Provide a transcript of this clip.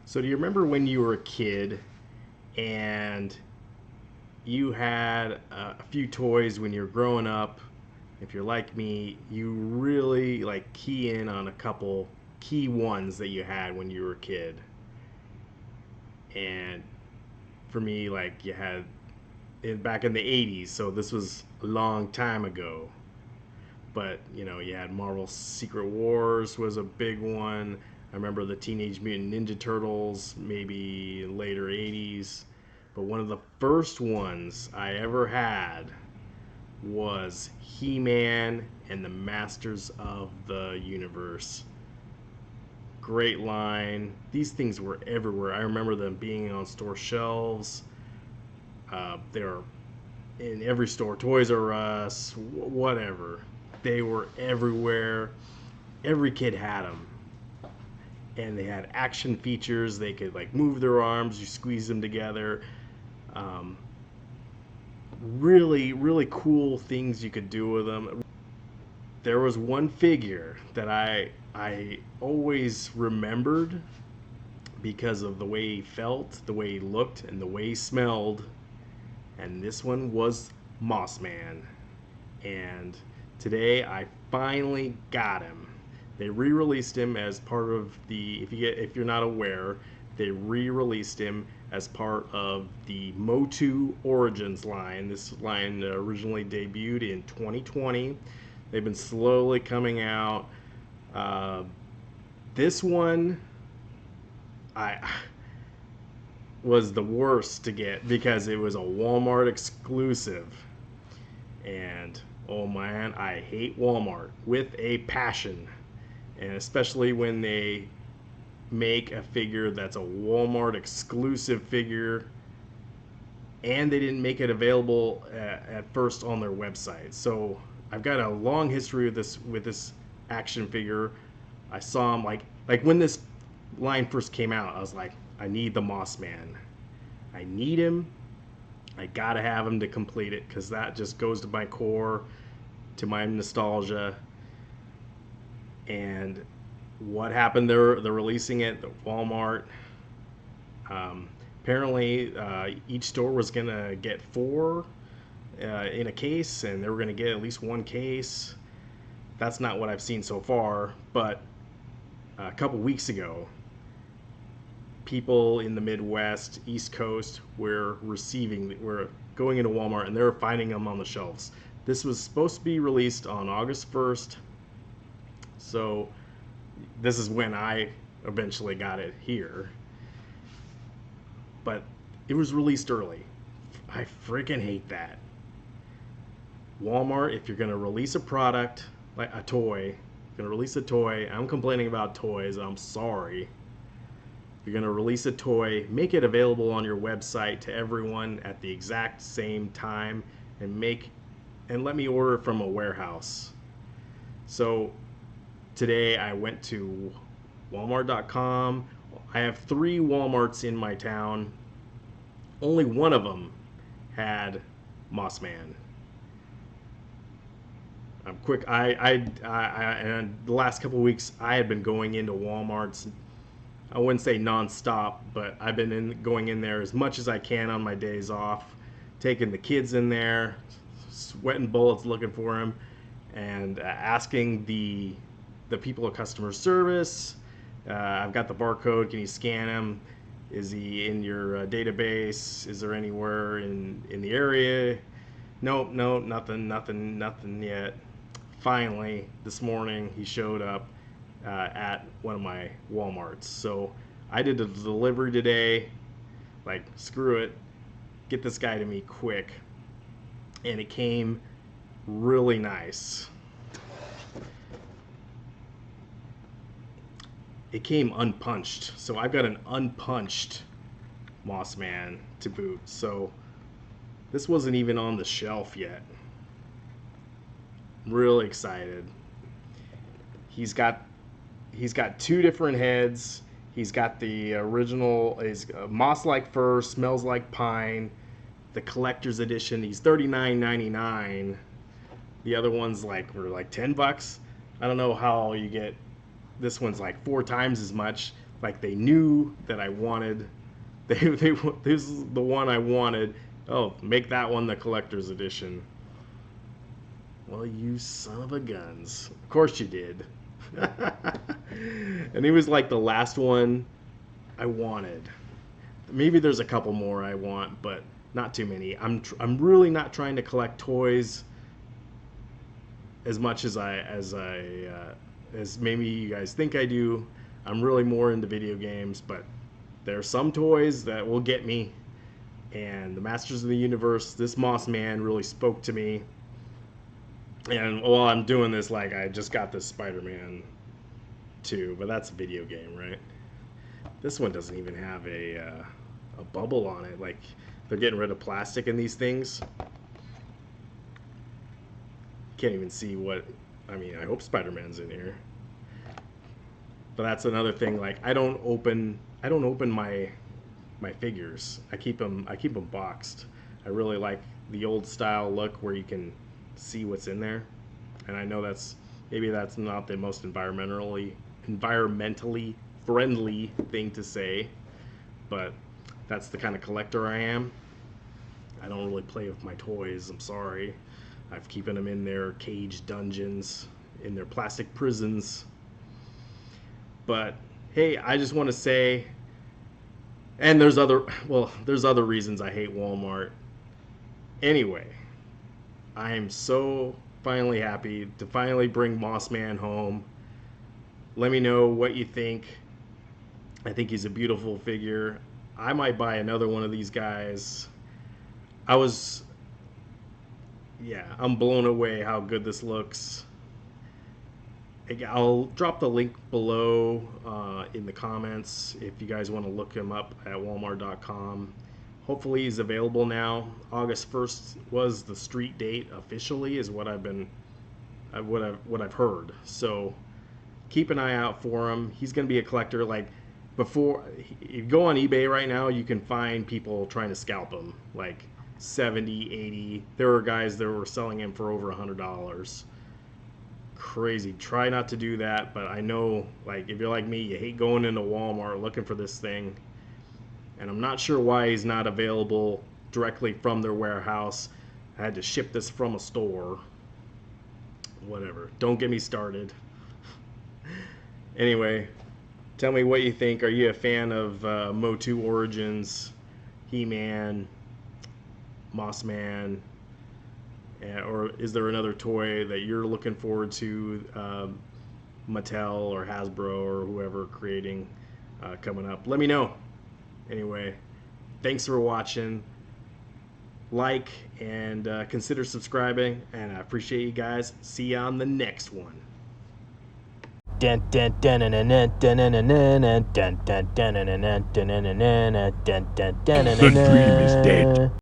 So do you remember when you were a kid and you had a few toys when you were growing up? If you're like me, you really like key in on a couple key ones that you had when you were a kid. And for me, like you had back in the 80s, so this was a long time ago. But you had Marvel Secret Wars was a big one. I remember the Teenage Mutant Ninja Turtles, maybe later 80s. But one of the first ones I ever had was He-Man and the Masters of the Universe. Great line. These things were everywhere. I remember them being on store shelves. They were in every store, Toys R Us, whatever. They were everywhere. Every kid had them, and they had action features. They could like move their arms, you squeeze them together. Um, really, really cool things you could do with them. There was one figure that I always remembered because of the way he felt, the way he looked, and the way he smelled. And this one was Mossman. And today I finally got him. They re-released him as part of the if you're not aware, they re-released him as part of the Motu Origins line. This line originally debuted in 2020. They've been slowly coming out. Uh, this one I was the worst to get because it was a Walmart exclusive. And oh man, I hate Walmart with a passion. And especially when they make a figure that's a Walmart exclusive figure and they didn't make it available at first on their website. So I've got a long history with this action figure. I saw him like when this line first came out, I was like, I need the Mossman. I need him. I gotta have him to complete it because that just goes to my core, to my nostalgia. And what happened? They're releasing it at Walmart. Apparently, each store was gonna get four in a case, and they were gonna get at least one case. That's not what I've seen so far, but a couple weeks ago, people in the Midwest, East Coast, were going into Walmart and they were finding them on the shelves. This was supposed to be released on August 1st, so this is when I eventually got it here. But it was released early. I freaking hate that. Walmart, if you're going to release a product, like a toy, going to release a toy, I'm complaining about toys, I'm sorry. You're going to release a toy, make it available on your website to everyone at the exact same time, and let me order it from a warehouse. So today I went to walmart.com. I have 3 Walmarts in my town. Only one of them had Mossman. I'm quick. And the last couple of weeks I had been going into Walmart's. I wouldn't say nonstop, but I've been going in there as much as I can on my days off, taking the kids in there, sweating bullets looking for them, and asking the people at customer service. I've got the barcode. Can you scan him? Is he in your database? Is there anywhere in the area? Nope, nothing yet. Finally, this morning he showed up at one of my Walmarts. So I did a delivery today. Like, screw it, get this guy to me quick. And it came really nice. It came unpunched. So I've got an unpunched Mossman to boot. So this wasn't even on the shelf yet. I'm really excited. He's got 2 different heads. He's got the original, is moss-like fur, smells like pine. The collector's edition, he's $39.99. The other ones were like $10. I don't know how you get this one's like 4 times as much. like they knew that I wanted. This is the one I wanted. Oh, make that one the collector's edition. Well, you son of a guns. Of course you did. And he was like the last one I wanted. Maybe there's a couple more I want, but not too many. I'm really not trying to collect toys as much as as maybe you guys think I do. I'm really more into video games, but there are some toys that will get me. And the Masters of the Universe, this Mossman really spoke to me. And while I'm doing this, like, I just got this Spider-Man 2, but that's a video game, right? This one doesn't even have a bubble on it. Like, they're getting rid of plastic in these things. Can't even see what. I mean, I hope Spider-Man's in here. But that's another thing. Like, I don't open my figures. I keep them boxed. I really like the old style look where you can see what's in there. And I know maybe that's not the most environmentally friendly thing to say, but that's the kind of collector I am. I don't really play with my toys. I'm sorry. I've keeping them in their cage dungeons, in their plastic prisons. But hey, I just want to say, and there's other reasons I hate Walmart. Anyway, I am so finally happy to finally bring Mossman home. Let me know what you think. I think he's a beautiful figure. I might buy another one of these guys. I'm blown away how good this looks. I'll drop the link below in the comments if you guys want to look him up at walmart.com. Hopefully he's available now. August 1st was the street date officially, is what I've heard. So keep an eye out for him. He's going to be a collector. Like, before you go on eBay right now, you can find people trying to scalp him, like 70, 80. There were guys that were selling him for over $100. Crazy. Try not to do that, but I know, like, if you're like me, you hate going into Walmart looking for this thing. And I'm not sure why he's not available directly from their warehouse. I had to ship this from a store. Whatever. Don't get me started. Anyway, tell me what you think. Are you a fan of Motu Origins, He-Man, Mossman, or is there another toy that you're looking forward to, Mattel or Hasbro or whoever creating coming up? Let me know. Anyway, thanks for watching. Like and consider subscribing, and I appreciate you guys. See you on the next one. The dream is dead.